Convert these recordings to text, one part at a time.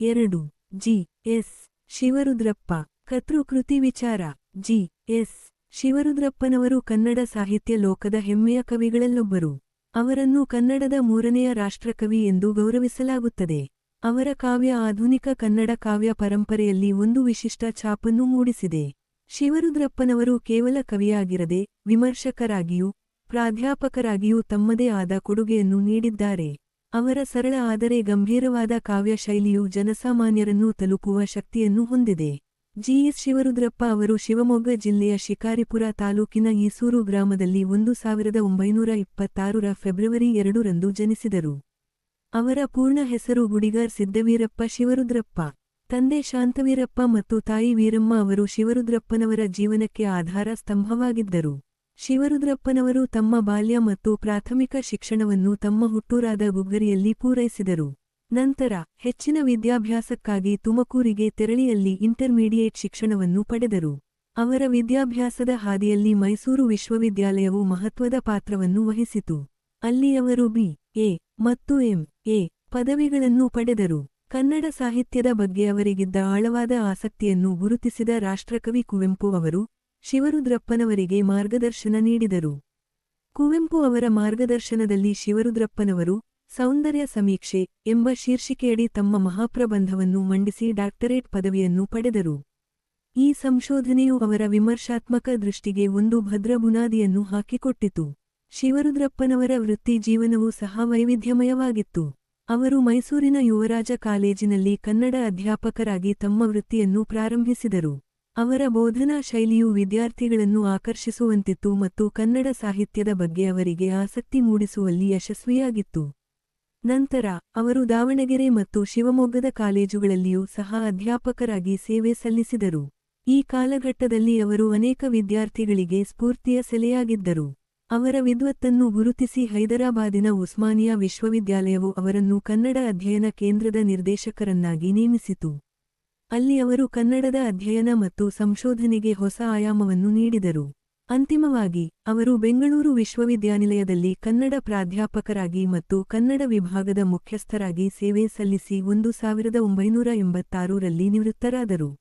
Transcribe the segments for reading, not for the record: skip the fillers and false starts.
2. G. S. Shivarudrappa. ಕರ್ತೃಕೃತಿ ವಿಚಾರ. G. S. ಶಿವರುದ್ರಪ್ಪನವರು Kannada ಸಾಹಿತ್ಯ ಲೋಕದ ಹೆಮ್ಮೆಯ ಕವಿಗಳಲ್ಲೊಬ್ಬರು. ಅವರನ್ನು ಕನ್ನಡದ ಮೂರನೆಯ ರಾಷ್ಟ್ರಕವಿ ಎಂದು ಗೌರವಿಸಲಾಗುತ್ತದೆ. ಅವರ ಕಾವ್ಯ ಆಧುನಿಕ ಕನ್ನಡ ಕಾವ್ಯ ಪರಂಪರೆಯಲ್ಲಿ ಒಂದು ವಿಶಿಷ್ಟ ಛಾಪನ್ನು ಮೂಡಿಸಿದೆ. ಶಿವರುದ್ರಪ್ಪನವರು ಕೇವಲ ಕವಿಯಾಗಿರದೆ, ವಿಮರ್ಶಕರಾಗಿಯೂ, ಪ್ರಾಧ್ಯಾಪಕರಾಗಿಯೂ ತಮ್ಮದೇ ಆದ ಕೊಡುಗೆಯನ್ನು ನೀಡಿದ್ದಾರೆ. ಅವರ ಸರಳ ಆದರೆ ಗಂಭೀರವಾದ ಕಾವ್ಯ ಶೈಲಿಯು ಜನಸಾಮಾನ್ಯರನ್ನು ತಲುಪುವ ಶಕ್ತಿಯನ್ನು ಹೊಂದಿದೆ. ಜಿ. ಎಸ್. ಶಿವರುದ್ರಪ್ಪ ಅವರು ಶಿವಮೊಗ್ಗ ಜಿಲ್ಲೆಯ ಶಿಕಾರಿಪುರ ತಾಲೂಕಿನ ಈಸೂರು ಗ್ರಾಮದಲ್ಲಿ 1926 ಫೆಬ್ರವರಿ 2 ರಂದು ಜನಿಸಿದರು. ಅವರ ಪೂರ್ಣ ಹೆಸರು ಗುಡಿಗಾರ್ ಸಿದ್ದವೀರಪ್ಪ ಶಿವರುದ್ರಪ್ಪ. ತಂದೆ ಶಾಂತವೀರಪ್ಪ ಮತ್ತು ತಾಯಿ ವೀರಮ್ಮ ಅವರು ಶಿವರುದ್ರಪ್ಪನವರ ಜೀವನಕ್ಕೆ ಆಧಾರ ಸ್ತಂಭವಾಗಿದ್ದರು. ಶಿವರುದ್ರಪ್ಪನವರು ತಮ್ಮ ಬಾಲ್ಯ ಮತ್ತು ಪ್ರಾಥಮಿಕ ಶಿಕ್ಷಣವನ್ನು ತಮ್ಮ ಹುಟ್ಟೂರಾದ ಗುಗ್ಗರಿಯಲ್ಲಿ ಪೂರೈಸಿದರು. ನಂತರ ಹೆಚ್ಚಿನ ವಿದ್ಯಾಭ್ಯಾಸಕ್ಕಾಗಿ ತುಮಕೂರಿಗೆ ತೆರಳಿಯಲ್ಲಿ ಇಂಟರ್ಮೀಡಿಯೇಟ್ ಶಿಕ್ಷಣವನ್ನು ಪಡೆದರು. ಅವರ ವಿದ್ಯಾಭ್ಯಾಸದ ಹಾದಿಯಲ್ಲಿ ಮೈಸೂರು ವಿಶ್ವವಿದ್ಯಾಲಯವು ಮಹತ್ವದ ಪಾತ್ರವನ್ನು ವಹಿಸಿತು. ಅಲ್ಲಿ ಅವರು ಬಿ.ಎ. ಮತ್ತು ಎಂ.ಎ. ಪದವಿಗಳನ್ನು ಪಡೆದರು. ಕನ್ನಡ ಸಾಹಿತ್ಯದ ಬಗ್ಗೆ ಅವರಿಗಿದ್ದ ಆಳವಾದ ಆಸಕ್ತಿಯನ್ನು ಗುರುತಿಸಿದ ರಾಷ್ಟ್ರಕವಿ ಕುವೆಂಪು ಅವರು ಶಿವರುದ್ರಪ್ಪನವರಿಗೆ ಮಾರ್ಗದರ್ಶನ ನೀಡಿದರು. ಕುವೆಂಪು ಅವರ ಮಾರ್ಗದರ್ಶನದಲ್ಲಿ ಶಿವರುದ್ರಪ್ಪನವರು ಸೌಂದರ್ಯ ಸಮೀಕ್ಷೆ ಎಂಬ ಶೀರ್ಷಿಕೆಯಡಿ ತಮ್ಮ ಮಹಾಪ್ರಬಂಧವನ್ನು ಮಂಡಿಸಿ ಡಾಕ್ಟರೇಟ್ ಪದವಿಯನ್ನು ಪಡೆದರು. ಈ ಸಂಶೋಧನೆಯು ಅವರ ವಿಮರ್ಶಾತ್ಮಕ ದೃಷ್ಟಿಗೆ ಒಂದು ಭದ್ರ ಬುನಾದಿಯನ್ನು ಹಾಕಿಕೊಟ್ಟಿತು. ಶಿವರುದ್ರಪ್ಪನವರ ವೃತ್ತಿ ಜೀವನವೂ ಸಹ ವೈವಿಧ್ಯಮಯವಾಗಿತ್ತು. ಅವರು ಮೈಸೂರಿನ ಯುವರಾಜ ಕಾಲೇಜಿನಲ್ಲಿ ಕನ್ನಡ ಅಧ್ಯಾಪಕರಾಗಿ ತಮ್ಮ ವೃತ್ತಿಯನ್ನು ಪ್ರಾರಂಭಿಸಿದರು. ಅವರ ಬೋಧನಾ ಶೈಲಿಯು ವಿದ್ಯಾರ್ಥಿಗಳನ್ನು ಆಕರ್ಷಿಸುವಂತಿತ್ತು ಮತ್ತು ಕನ್ನಡ ಸಾಹಿತ್ಯದ ಬಗ್ಗೆ ಅವರಿಗೆ ಆಸಕ್ತಿ ಮೂಡಿಸುವಲ್ಲಿ ಯಶಸ್ವಿಯಾಗಿತ್ತು. ನಂತರ ಅವರು ದಾವಣಗೆರೆ ಮತ್ತು ಶಿವಮೊಗ್ಗದ ಕಾಲೇಜುಗಳಲ್ಲಿಯೂ ಸಹ ಅಧ್ಯಾಪಕರಾಗಿ ಸೇವೆ ಸಲ್ಲಿಸಿದರು. ಈ ಕಾಲಘಟ್ಟದಲ್ಲಿ ಅವರು ಅನೇಕ ವಿದ್ಯಾರ್ಥಿಗಳಿಗೆ ಸ್ಫೂರ್ತಿಯ ಸೆಲೆಯಾಗಿದ್ದರು. ಅವರ ವಿದ್ವತ್ತನ್ನು ಗುರುತಿಸಿ ಹೈದರಾಬಾದಿನ ಉಸ್ಮಾನಿಯಾ ವಿಶ್ವವಿದ್ಯಾಲಯವು ಅವರನ್ನು ಕನ್ನಡ ಅಧ್ಯಯನ ಕೇಂದ್ರದ ನಿರ್ದೇಶಕರನ್ನಾಗಿ ನೇಮಿಸಿತು. ಅಲ್ಲಿ ಅವರು ಕನ್ನಡದ ಅಧ್ಯಯನ ಮತ್ತು ಸಂಶೋಧನೆಗೆ ಹೊಸ ಆಯಾಮವನ್ನು ನೀಡಿದರು. ಅಂತಿಮವಾಗಿ ಅವರು ಬೆಂಗಳೂರು ವಿಶ್ವವಿದ್ಯಾನಿಲಯದಲ್ಲಿ ಕನ್ನಡ ಪ್ರಾಧ್ಯಾಪಕರಾಗಿ ಮತ್ತು ಕನ್ನಡ ವಿಭಾಗದ ಮುಖ್ಯಸ್ಥರಾಗಿ ಸೇವೆ ಸಲ್ಲಿಸಿ 1986 ರಲ್ಲಿ ನಿವೃತ್ತರಾದರು.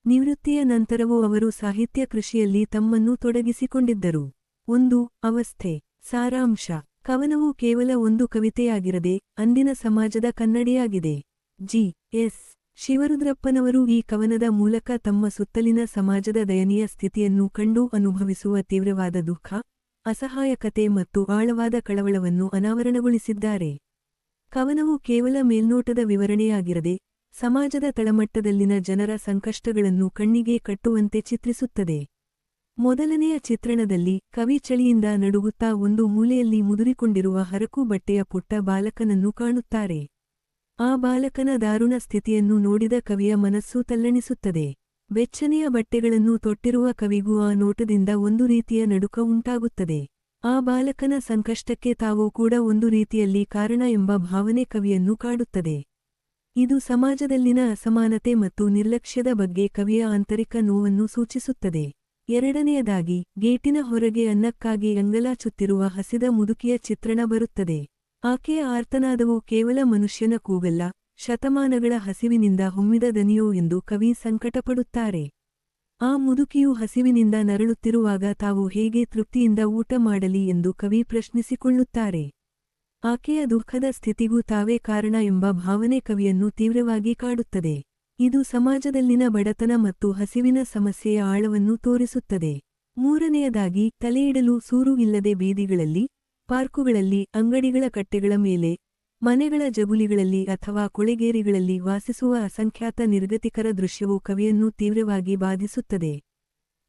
ನಿವೃತ್ತಿಯ ನಂತರವೂ ಅವರು ಸಾಹಿತ್ಯ ಕೃಷಿಯಲ್ಲಿ ತಮ್ಮನ್ನು ತೊಡಗಿಸಿಕೊಂಡಿದ್ದರು. 1. ಅವಸ್ಥೆ. ಸಾರಾಂಶ. ಕವನವು ಕೇವಲ ಒಂದು ಕವಿತೆಯಾಗಿರದೆ ಅಂದಿನ ಸಮಾಜದ ಕನ್ನಡಿಯಾಗಿದೆ. ಜಿ. ಎಸ್. ಶಿವರುದ್ರಪ್ಪನವರು ಈ ಕವನದ ಮೂಲಕ ತಮ್ಮ ಸುತ್ತಲಿನ ಸಮಾಜದ ದಯನೀಯ ಸ್ಥಿತಿಯನ್ನು ಕಂಡು ಅನುಭವಿಸುವ ತೀವ್ರವಾದ ದುಃಖ, ಅಸಹಾಯಕತೆ ಮತ್ತು ಆಳವಾದ ಕಳವಳವನ್ನು ಅನಾವರಣಗೊಳಿಸಿದ್ದಾರೆ. ಕವನವು ಕೇವಲ ಮೇಲ್ನೋಟದ ವಿವರಣೆಯಾಗಿರದೆ ಸಮಾಜದ ತಳಮಟ್ಟದಲ್ಲಿನ ಜನರ ಸಂಕಷ್ಟಗಳನ್ನು ಕಣ್ಣಿಗೆ ಕಟ್ಟುವಂತೆ ಚಿತ್ರಿಸುತ್ತದೆ. ಮೊದಲನೆಯ ಚಿತ್ರಣದಲ್ಲಿ ಕವಿ ಚಳಿಯಿಂದ ನಡುಗುತ್ತಾ ಒಂದು ಮೂಲೆಯಲ್ಲಿ ಮುದುರಿಕೊಂಡಿರುವ ಹರಕು ಬಟ್ಟೆಯ ಪುಟ್ಟ ಬಾಲಕನನ್ನು ಕಾಣುತ್ತಾರೆ. ಆ ಬಾಲಕನ ದಾರುಣ ಸ್ಥಿತಿಯನ್ನು ನೋಡಿದ ಕವಿಯ ಮನಸ್ಸು ತಲ್ಲಣಿಸುತ್ತದೆ. ಬೆಚ್ಚನೆಯ ಬಟ್ಟೆಗಳನ್ನು ತೊಟ್ಟಿರುವ ಕವಿಗೂ ಆ ನೋಟದಿಂದ ಒಂದು ರೀತಿಯ ನಡುಕ ಉಂಟಾಗುತ್ತದೆ. ಆ ಬಾಲಕನ ಸಂಕಷ್ಟಕ್ಕೆ ತಾವೂ ಕೂಡ ಒಂದು ರೀತಿಯಲ್ಲಿ ಕಾರಣ ಎಂಬ ಭಾವನೆ ಕವಿಯನ್ನು ಕಾಡುತ್ತದೆ. ಇದು ಸಮಾಜದಲ್ಲಿನ ಅಸಮಾನತೆ ಮತ್ತು ನಿರ್ಲಕ್ಷ್ಯದ ಬಗ್ಗೆ ಕವಿಯ ಆಂತರಿಕ ನೋವನ್ನು ಸೂಚಿಸುತ್ತದೆ. ಎರಡನೆಯದಾಗಿ ಗೇಟಿನ ಹೊರಗೆ ಅನ್ನಕ್ಕಾಗಿ ಅಂಗಲಾಚುತ್ತಿರುವ ಹಸಿದ ಮುದುಕಿಯ ಚಿತ್ರಣ ಬರುತ್ತದೆ. ಆಕೆಯ ಆರ್ತನಾದವು ಕೇವಲ ಮನುಷ್ಯನ ಕೂಗಲ್ಲ, ಶತಮಾನಗಳ ಹಸಿವಿನಿಂದ ಹೊಮ್ಮಿದ ದನಿಯೋ ಎಂದು ಕವಿ ಸಂಕಟಪಡುತ್ತಾರೆ. ಆ ಮುದುಕಿಯು ಹಸಿವಿನಿಂದ ನರಳುತ್ತಿರುವಾಗ ತಾವು ಹೇಗೆ ತೃಪ್ತಿಯಿಂದ ಊಟ ಮಾಡಲಿ ಎಂದು ಕವಿ ಪ್ರಶ್ನಿಸಿಕೊಳ್ಳುತ್ತಾರೆ. ಆಕೆಯ ದುಃಖದ ಸ್ಥಿತಿಗೂ ತಾವೇ ಕಾರಣ ಎಂಬ ಭಾವನೆ ಕವಿಯನ್ನು ತೀವ್ರವಾಗಿ ಕಾಡುತ್ತದೆ. ಇದು ಸಮಾಜದಲ್ಲಿನ ಬಡತನ ಮತ್ತು ಹಸಿವಿನ ಸಮಸ್ಯೆಯ ಆಳವನ್ನು ತೋರಿಸುತ್ತದೆ. ಮೂರನೆಯದಾಗಿ ತಲೆಯಿಡಲು ಸೂರು ಇಲ್ಲದೆ ಬೀದಿಗಳಲ್ಲಿ, ಪಾರ್ಕುಗಳಲ್ಲಿ, ಅಂಗಡಿಗಳ ಕಟ್ಟೆಗಳ ಮೇಲೆ, ಮನೆಗಳ ಜಗುಲಿಗಳಲ್ಲಿ ಅಥವಾ ಕೊಳೆಗೇರಿಗಳಲ್ಲಿ ವಾಸಿಸುವ ಅಸಂಖ್ಯಾತ ನಿರ್ಗತಿಕರ ದೃಶ್ಯವು ಕವಿಯನ್ನು ತೀವ್ರವಾಗಿ ಬಾಧಿಸುತ್ತದೆ.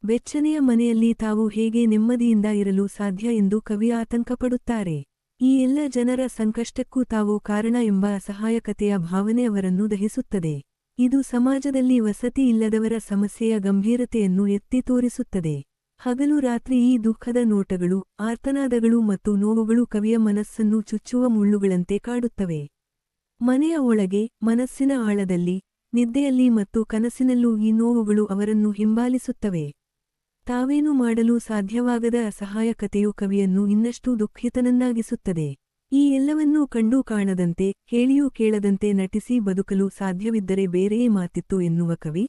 ಬೆಚ್ಚನೆಯ ಮನೆಯಲ್ಲಿ ತಾವು ಹೇಗೆ ನೆಮ್ಮದಿಯಿಂದ ಇರಲು ಸಾಧ್ಯ ಎಂದು ಕವಿ ಆತಂಕಪಡುತ್ತಾರೆ. ಈ ಎಲ್ಲ ಜನರ ಸಂಕಷ್ಟಕ್ಕೂ ತಾವು ಕಾರಣ ಎಂಬ ಅಸಹಾಯಕತೆಯ ಭಾವನೆ ಅವರನ್ನು ದಹಿಸುತ್ತದೆ. ಇದು ಸಮಾಜದಲ್ಲಿ ವಸತಿ ಇಲ್ಲದವರ ಸಮಸ್ಯೆಯ ಗಂಭೀರತೆಯನ್ನು ಎತ್ತಿ ತೋರಿಸುತ್ತದೆ. ಹಗಲು ರಾತ್ರಿ ಈ ದುಃಖದ ನೋಟಗಳು, ಆರ್ತನಾದಗಳು ಮತ್ತು ನೋವುಗಳು ಕವಿಯ ಮನಸ್ಸನ್ನು ಚುಚ್ಚುವ ಮುಳ್ಳುಗಳಂತೆ ಕಾಡುತ್ತವೆ. ಮನೆಯ ಒಳಗೆ, ಮನಸ್ಸಿನ ಆಳದಲ್ಲಿ, ನಿದ್ದೆಯಲ್ಲಿ ಮತ್ತು ಕನಸಿನಲ್ಲೂ ಈ ನೋವುಗಳು ಅವರನ್ನು ಹಿಂಬಾಲಿಸುತ್ತವೆ. ತಾವೇನು ಮಾಡಲು ಸಾಧ್ಯವಾಗದ ಅಸಹಾಯಕತೆಯು ಕವಿಯನ್ನು ಇನ್ನಷ್ಟು ದುಃಖಿತನನ್ನಾಗಿಸುತ್ತದೆ. ಈ ಎಲ್ಲವನ್ನೂ ಕಂಡೂ ಕಾಣದಂತೆ ಕೇಳಿಯೂ ಕೇಳದಂತೆ ನಟಿಸಿ ಬದುಕಲು ಸಾಧ್ಯವಿದ್ದರೆ ಬೇರೆಯೇ ಮಾತಿತ್ತು ಎನ್ನುವ ಕವಿ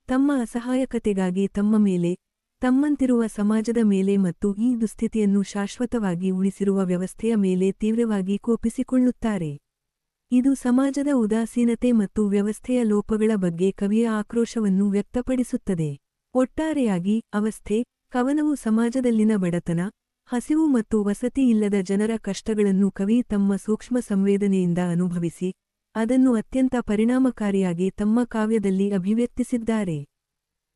ತಮ್ಮ ಅಸಹಾಯಕತೆಗಾಗಿ ತಮ್ಮ ಮೇಲೆ ತಮ್ಮಂತಿರುವ ಸಮಾಜದ ಮೇಲೆ ಮತ್ತು ಈ ದುಸ್ಥಿತಿಯನ್ನು ಶಾಶ್ವತವಾಗಿ ಉಳಿಸಿರುವ ವ್ಯವಸ್ಥೆಯ ಮೇಲೆ ತೀವ್ರವಾಗಿ ಕೋಪಿಸಿಕೊಳ್ಳುತ್ತಾರೆ. ಇದು ಸಮಾಜದ ಉದಾಸೀನತೆ ಮತ್ತು ವ್ಯವಸ್ಥೆಯ ಲೋಪಗಳ ಬಗ್ಗೆ ಕವಿಯ ಆಕ್ರೋಶವನ್ನು ವ್ಯಕ್ತಪಡಿಸುತ್ತದೆ. ಒಟ್ಟಾರೆಯಾಗಿ ಅವಸ್ಥೆ ಕವನವು ಸಮಾಜದಲ್ಲಿನ ಬಡತನ, ಹಸಿವು ಮತ್ತು ವಸತಿ ಇಲ್ಲದ ಜನರ ಕಷ್ಟಗಳನ್ನು ಕವಿ ತಮ್ಮ ಸೂಕ್ಷ್ಮ ಸಂವೇದನೆಯಿಂದ ಅನುಭವಿಸಿ ಅದನ್ನು ಅತ್ಯಂತ ಪರಿಣಾಮಕಾರಿಯಾಗಿ ತಮ್ಮ ಕಾವ್ಯದಲ್ಲಿ ಅಭಿವ್ಯಕ್ತಿಸಿದ್ದಾರೆ.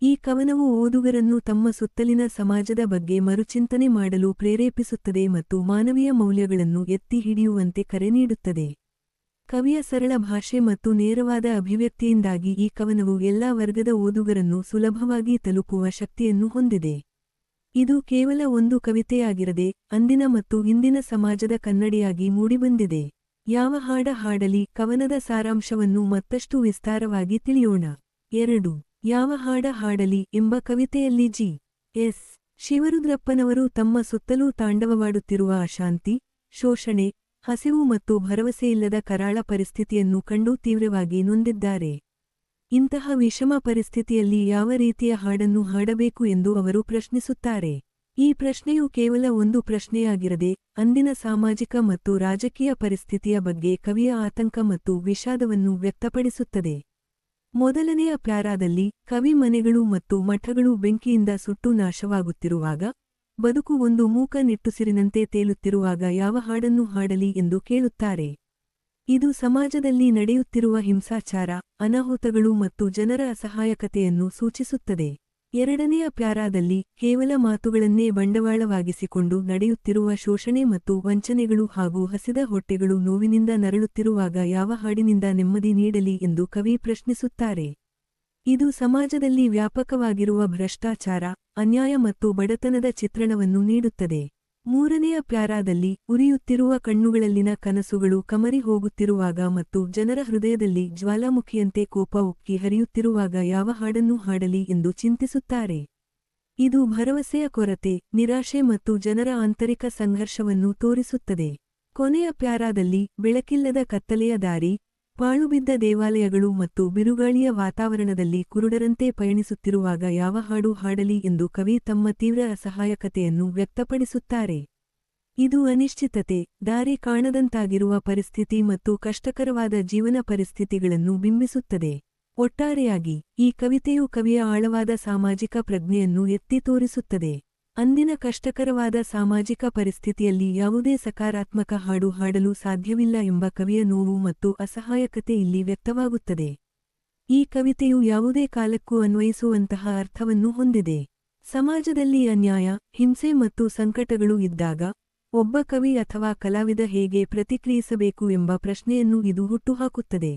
ಈ ಕವನವು ಓದುಗರನ್ನು ತಮ್ಮ ಸುತ್ತಲಿನ ಸಮಾಜದ ಬಗ್ಗೆ ಮರುಚಿಂತನೆ ಮಾಡಲು ಪ್ರೇರೇಪಿಸುತ್ತದೆ ಮತ್ತು ಮಾನವೀಯ ಮೌಲ್ಯಗಳನ್ನು ಎತ್ತಿ ಹಿಡಿಯುವಂತೆ ಕರೆ ನೀಡುತ್ತದೆ. ಕವಿಯ ಸರಳ ಭಾಷೆ ಮತ್ತು ನೇರವಾದ ಅಭಿವ್ಯಕ್ತಿಯಿಂದಾಗಿ ಈ ಕವನವು ಎಲ್ಲಾ ವರ್ಗದ ಓದುಗರನ್ನು ಸುಲಭವಾಗಿ ತಲುಪುವ ಶಕ್ತಿಯನ್ನು ಹೊಂದಿದೆ. ಇದು ಕೇವಲ ಒಂದು ಕವಿತೆಯಾಗಿರದೆ ಅಂದಿನ ಮತ್ತು ಇಂದಿನ ಸಮಾಜದ ಕನ್ನಡಿಯಾಗಿ ಮೂಡಿಬಂದಿದೆ. ಯಾವ ಹಾಡ ಹಾಡಲಿ ಕವನದ ಸಾರಾಂಶವನ್ನು ಮತ್ತಷ್ಟು ವಿಸ್ತಾರವಾಗಿ ತಿಳಿಯೋಣ. 2. ಯಾವ ಹಾಡ ಹಾಡಲಿ ಎಂಬ ಕವಿತೆಯಲ್ಲಿ ಜಿ. ಎಸ್. ಶಿವರುದ್ರಪ್ಪನವರು ತಮ್ಮ ಸುತ್ತಲೂ ತಾಂಡವವಾಡುತ್ತಿರುವ ಅಶಾಂತಿ, ಶೋಷಣೆ, ಹಸಿವು ಮತ್ತು ಭರವಸೆಯಿಲ್ಲದ ಕರಾಳ ಪರಿಸ್ಥಿತಿಯನ್ನು ಕಂಡು ತೀವ್ರವಾಗಿ ನೊಂದಿದ್ದಾರೆ. ಇಂತಹ ವಿಷಮ ಪರಿಸ್ಥಿತಿಯಲ್ಲಿ ಯಾವ ರೀತಿಯ ಹಾಡನ್ನು ಹಾಡಬೇಕು ಎಂದು ಅವರು ಪ್ರಶ್ನಿಸುತ್ತಾರೆ. ಈ ಪ್ರಶ್ನೆಯು ಕೇವಲ ಒಂದು ಪ್ರಶ್ನೆಯಾಗಿರದೆ ಅಂದಿನ ಸಾಮಾಜಿಕ ಮತ್ತು ರಾಜಕೀಯ ಪರಿಸ್ಥಿತಿಯ ಬಗ್ಗೆ ಕವಿಯ ಆತಂಕ ಮತ್ತು ವಿಷಾದವನ್ನು ವ್ಯಕ್ತಪಡಿಸುತ್ತದೆ. ಮೊದಲನೆಯ ಪ್ಯಾರಾದಲ್ಲಿ ಕವಿ ಮನೆಗಳು ಮತ್ತು ಮಠಗಳು ಬೆಂಕಿಯಿಂದ ಸುಟ್ಟು ನಾಶವಾಗುತ್ತಿರುವಾಗ, ಬದುಕು ಒಂದು ಮೂಕ ನಿಟ್ಟುಸಿರಿನಂತೆ ತೇಲುತ್ತಿರುವಾಗ ಯಾವ ಹಾಡನ್ನು ಹಾಡಲಿ ಎಂದು ಕೇಳುತ್ತಾರೆ. ಇದು ಸಮಾಜದಲ್ಲಿ ನಡೆಯುತ್ತಿರುವ ಹಿಂಸಾಚಾರ, ಅನಾಹುತಗಳು ಮತ್ತು ಜನರ ಅಸಹಾಯಕತೆಯನ್ನು ಸೂಚಿಸುತ್ತದೆ. ಎರಡನೆಯ ಪ್ಯಾರಾದಲ್ಲಿ ಕೇವಲ ಮಾತುಗಳನ್ನೇ ಬಂಡವಾಳವಾಗಿಸಿಕೊಂಡು ನಡೆಯುತ್ತಿರುವ ಶೋಷಣೆ ಮತ್ತು ವಂಚನೆಗಳು ಹಾಗೂ ಹಸಿದ ಹೊಟ್ಟೆಗಳು ನೋವಿನಿಂದ ನರಳುತ್ತಿರುವಾಗ ಯಾವ ಹಾಡಿನಿಂದ ನೆಮ್ಮದಿ ನೀಡಲಿ ಎಂದು ಕವಿ ಪ್ರಶ್ನಿಸುತ್ತಾರೆ. ಇದು ಸಮಾಜದಲ್ಲಿ ವ್ಯಾಪಕವಾಗಿರುವ ಭ್ರಷ್ಟಾಚಾರ, ಅನ್ಯಾಯ ಮತ್ತು ಬಡತನದ ಚಿತ್ರಣವನ್ನು ನೀಡುತ್ತದೆ. ಮೂರನೆಯ ಪ್ಯಾರಾದಲ್ಲಿ ಉರಿಯುತ್ತಿರುವ ಕಣ್ಣುಗಳಲ್ಲಿನ ಕನಸುಗಳು ಕಮರಿ ಹೋಗುತ್ತಿರುವಾಗ ಮತ್ತು ಜನರ ಹೃದಯದಲ್ಲಿ ಜ್ವಾಲಾಮುಖಿಯಂತೆ ಕೋಪ ಉಕ್ಕಿ ಹರಿಯುತ್ತಿರುವಾಗ ಯಾವ ಹಾಡನ್ನು ಹಾಡಲಿ ಎಂದು ಚಿಂತಿಸುತ್ತಾರೆ. ಇದು ಭರವಸೆಯ ಕೊರತೆ, ನಿರಾಶೆ ಮತ್ತು ಜನರ ಆಂತರಿಕ ಸಂಘರ್ಷವನ್ನು ತೋರಿಸುತ್ತದೆ. ಕೊನೆಯ ಪ್ಯಾರಾದಲ್ಲಿ ಬೆಳಕಿಲ್ಲದ ಕತ್ತಲೆಯ ದಾರಿ, ಪಾಳುಬಿದ್ದ ದೇವಾಲಯಗಳು ಮತ್ತು ಬಿರುಗಾಳಿಯ ವಾತಾವರಣದಲ್ಲಿ ಕುರುಡರಂತೆ ಪಯಣಿಸುತ್ತಿರುವಾಗ ಯಾವ ಹಾಡು ಹಾಡಲಿ ಎಂದು ಕವಿ ತಮ್ಮ ತೀವ್ರ ಅಸಹಾಯಕತೆಯನ್ನು ವ್ಯಕ್ತಪಡಿಸುತ್ತಾರೆ. ಇದು ಅನಿಶ್ಚಿತತೆ, ದಾರಿ ಕಾಣದಂತಾಗಿರುವ ಪರಿಸ್ಥಿತಿ ಮತ್ತು ಕಷ್ಟಕರವಾದ ಜೀವನ ಪರಿಸ್ಥಿತಿಗಳನ್ನು ಬಿಂಬಿಸುತ್ತದೆ. ಒಟ್ಟಾರೆಯಾಗಿ ಈ ಕವಿತೆಯು ಕವಿಯ ಆಳವಾದ ಸಾಮಾಜಿಕ ಪ್ರಜ್ಞೆಯನ್ನು ಎತ್ತಿ ತೋರಿಸುತ್ತದೆ. ಅಂದಿನ ಕಷ್ಟಕರವಾದ ಸಾಮಾಜಿಕ ಪರಿಸ್ಥಿತಿಯಲ್ಲಿ ಯಾವುದೇ ಸಕಾರಾತ್ಮಕ ಹಾಡು ಹಾಡಲು ಸಾಧ್ಯವಿಲ್ಲ ಎಂಬ ಕವಿಯ ನೋವು ಮತ್ತು ಅಸಹಾಯಕತೆ ಇಲ್ಲಿ ವ್ಯಕ್ತವಾಗುತ್ತದೆ. ಈ ಕವಿತೆಯು ಯಾವುದೇ ಕಾಲಕ್ಕೂ ಅನ್ವಯಿಸುವಂತಹ ಅರ್ಥವನ್ನು ಹೊಂದಿದೆ. ಸಮಾಜದಲ್ಲಿ ಅನ್ಯಾಯ, ಹಿಂಸೆ ಮತ್ತು ಸಂಕಟಗಳು ಇದ್ದಾಗ ಒಬ್ಬ ಕವಿ ಅಥವಾ ಕಲಾವಿದ ಹೇಗೆ ಪ್ರತಿಕ್ರಿಯಿಸಬೇಕು ಎಂಬ ಪ್ರಶ್ನೆಯನ್ನು ಇದು ಹುಟ್ಟುಹಾಕುತ್ತದೆ.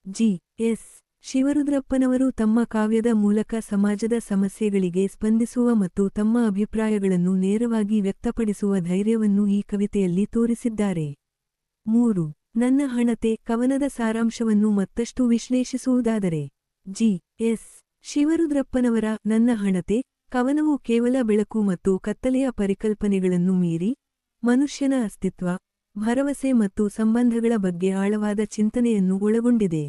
ಜಿ. ಎಸ್. ಶಿವರುದ್ರಪ್ಪನವರು ತಮ್ಮ ಕಾವ್ಯದ ಮೂಲಕ ಸಮಾಜದ ಸಮಸ್ಯೆಗಳಿಗೆ ಸ್ಪಂದಿಸುವ ಮತ್ತು ತಮ್ಮ ಅಭಿಪ್ರಾಯಗಳನ್ನು ನೇರವಾಗಿ ವ್ಯಕ್ತಪಡಿಸುವ ಧೈರ್ಯವನ್ನು ಈ ಕವಿತೆಯಲ್ಲಿ ತೋರಿಸಿದ್ದಾರೆ. 3. ನನ್ನ ಹಣತೆ ಕವನದ ಸಾರಾಂಶವನ್ನು ಮತ್ತಷ್ಟು ವಿಶ್ಲೇಷಿಸುವುದಾದರೆ, ಜಿ. ಎಸ್. ಶಿವರುದ್ರಪ್ಪನವರ ನನ್ನ ಹಣತೆ ಕವನವು ಕೇವಲ ಬೆಳಕು ಮತ್ತು ಕತ್ತಲೆಯ ಪರಿಕಲ್ಪನೆಗಳನ್ನು ಮೀರಿ ಮನುಷ್ಯನ ಅಸ್ತಿತ್ವ, ಭರವಸೆ ಮತ್ತು ಸಂಬಂಧಗಳ ಬಗ್ಗೆ ಆಳವಾದ ಚಿಂತನೆಯನ್ನು ಒಳಗೊಂಡಿದೆ.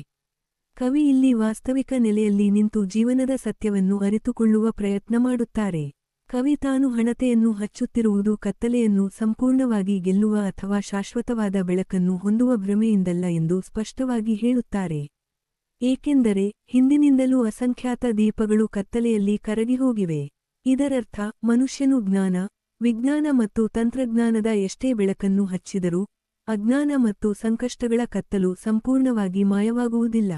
ಕವಿ ಇಲ್ಲಿ ವಾಸ್ತವಿಕ ನೆಲೆಯಲ್ಲಿ ನಿಂತು ಜೀವನದ ಸತ್ಯವನ್ನು ಅರಿತುಕೊಳ್ಳುವ ಪ್ರಯತ್ನ ಮಾಡುತ್ತಾರೆ. ಕವಿ ತಾನು ಹಣತೆಯನ್ನು ಹಚ್ಚುತ್ತಿರುವುದು ಕತ್ತಲೆಯನ್ನು ಸಂಪೂರ್ಣವಾಗಿ ಗೆಲ್ಲುವ ಅಥವಾ ಶಾಶ್ವತವಾದ ಬೆಳಕನ್ನು ಹೊಂದುವ ಭ್ರಮೆಯಿಂದಲ್ಲ ಎಂದು ಸ್ಪಷ್ಟವಾಗಿ ಹೇಳುತ್ತಾರೆ. ಏಕೆಂದರೆ ಹಿಂದಿನಿಂದಲೂ ಅಸಂಖ್ಯಾತ ದೀಪಗಳು ಕತ್ತಲೆಯಲ್ಲಿ ಕರಗಿಹೋಗಿವೆ. ಇದರರ್ಥ ಮನುಷ್ಯನು ಜ್ಞಾನ, ವಿಜ್ಞಾನ ಮತ್ತು ತಂತ್ರಜ್ಞಾನದ ಎಷ್ಟೇ ಬೆಳಕನ್ನು ಹಚ್ಚಿದರೂ ಅಜ್ಞಾನ ಮತ್ತು ಸಂಕಷ್ಟಗಳ ಕತ್ತಲು ಸಂಪೂರ್ಣವಾಗಿ ಮಾಯವಾಗುವುದಿಲ್ಲ.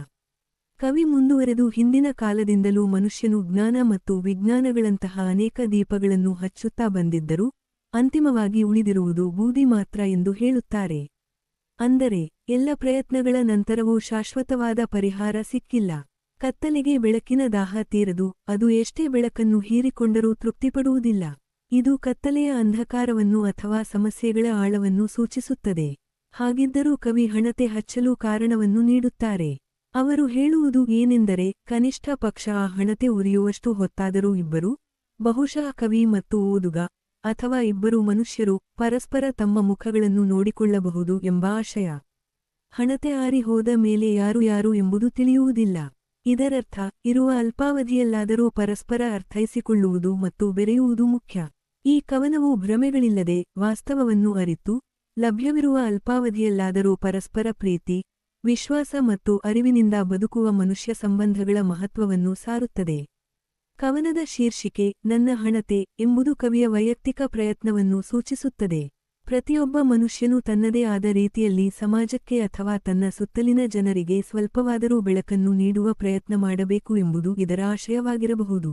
ಕವಿ ಮುಂದುವರೆದು ಹಿಂದಿನ ಕಾಲದಿಂದಲೂ ಮನುಷ್ಯನು ಜ್ಞಾನ ಮತ್ತು ವಿಜ್ಞಾನಗಳಂತಹ ಅನೇಕ ದೀಪಗಳನ್ನು ಹಚ್ಚುತ್ತಾ ಬಂದಿದ್ದರೂ ಅಂತಿಮವಾಗಿ ಉಳಿದಿರುವುದು ಬೂದಿ ಮಾತ್ರ ಎಂದು ಹೇಳುತ್ತಾರೆ. ಅಂದರೆ ಎಲ್ಲ ಪ್ರಯತ್ನಗಳ ನಂತರವೂ ಶಾಶ್ವತವಾದ ಪರಿಹಾರ ಸಿಕ್ಕಿಲ್ಲ. ಕತ್ತಲೆಗೆ ಬೆಳಕಿನ ದಾಹ ತೀರದು, ಅದು ಎಷ್ಟೇ ಬೆಳಕನ್ನು ಹೀರಿಕೊಂಡರೂ ತೃಪ್ತಿಪಡುವುದಿಲ್ಲ. ಇದು ಕತ್ತಲೆಯ ಅಂಧಕಾರವನ್ನು ಅಥವಾ ಸಮಸ್ಯೆಗಳ ಆಳವನ್ನು ಸೂಚಿಸುತ್ತದೆ. ಹಾಗಿದ್ದರೂ ಕವಿ ಹಣತೆ ಹಚ್ಚಲು ಕಾರಣವನ್ನು ನೀಡುತ್ತಾರೆ. ಅವರು ಹೇಳುವುದು ಏನೆಂದರೆ ಕನಿಷ್ಠ ಪಕ್ಷ ಆ ಹಣತೆ ಉರಿಯುವಷ್ಟು ಹೊತ್ತಾದರೂ ಇಬ್ಬರು, ಬಹುಶಃ ಕವಿ ಮತ್ತು ಓದುಗ, ಅಥವಾ ಇಬ್ಬರು ಮನುಷ್ಯರು ಪರಸ್ಪರ ತಮ್ಮ ಮುಖಗಳನ್ನು ನೋಡಿಕೊಳ್ಳಬಹುದು ಎಂಬ ಆಶಯ. ಹಣತೆ ಆರಿ ಹೋದ ಮೇಲೆ ಯಾರು ಎಂಬುದು ತಿಳಿಯುವುದಿಲ್ಲ. ಇದರರ್ಥ ಇರುವ ಅಲ್ಪಾವಧಿಯಲ್ಲಾದರೂ ಪರಸ್ಪರ ಅರ್ಥೈಸಿಕೊಳ್ಳುವುದು ಮತ್ತು ಬೆರೆಯುವುದು ಮುಖ್ಯ. ಈ ಕವನವು ಭ್ರಮೆಗಳಿಲ್ಲದೆ ವಾಸ್ತವವನ್ನು ಅರಿತು ಲಭ್ಯವಿರುವ ಅಲ್ಪಾವಧಿಯಲ್ಲಾದರೂ ಪರಸ್ಪರ ಪ್ರೀತಿ, ವಿಶ್ವಾಸ ಮತ್ತು ಅರಿವಿನಿಂದ ಬದುಕುವ ಮನುಷ್ಯ ಸಂಬಂಧಗಳ ಮಹತ್ವವನ್ನು ಸಾರುತ್ತದೆ. ಕವನದ ಶೀರ್ಷಿಕೆ ನನ್ನ ಹಣತೆ ಎಂಬುದು ಕವಿಯ ವೈಯಕ್ತಿಕ ಪ್ರಯತ್ನವನ್ನು ಸೂಚಿಸುತ್ತದೆ. ಪ್ರತಿಯೊಬ್ಬ ಮನುಷ್ಯನೂ ತನ್ನದೇ ಆದ ರೀತಿಯಲ್ಲಿ ಸಮಾಜಕ್ಕೆ ಅಥವಾ ತನ್ನ ಸುತ್ತಲಿನ ಜನರಿಗೆ ಸ್ವಲ್ಪವಾದರೂ ಬೆಳಕನ್ನು ನೀಡುವ ಪ್ರಯತ್ನ ಮಾಡಬೇಕು ಎಂಬುದು ಇದರ ಆಶಯವಾಗಿರಬಹುದು.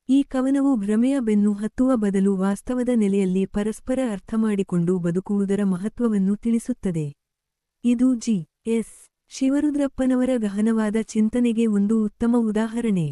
ಈ ಕವನವು ಭ್ರಮೆಯ ಬೆನ್ನು ಹತ್ತುವ ಬದಲು ವಾಸ್ತವದ ನೆಲೆಯಲ್ಲಿ ಪರಸ್ಪರ ಅರ್ಥಮಾಡಿಕೊಂಡು ಬದುಕುವುದರ ಮಹತ್ವವನ್ನು ತಿಳಿಸುತ್ತದೆ. ಇದು ಜಿ. ಎಸ್. ಶಿವರುದ್ರಪ್ಪನವರ ಗಹನವಾದ ಚಿಂತನೆಗೆ ಒಂದು ಉತ್ತಮ ಉದಾಹರಣೆ.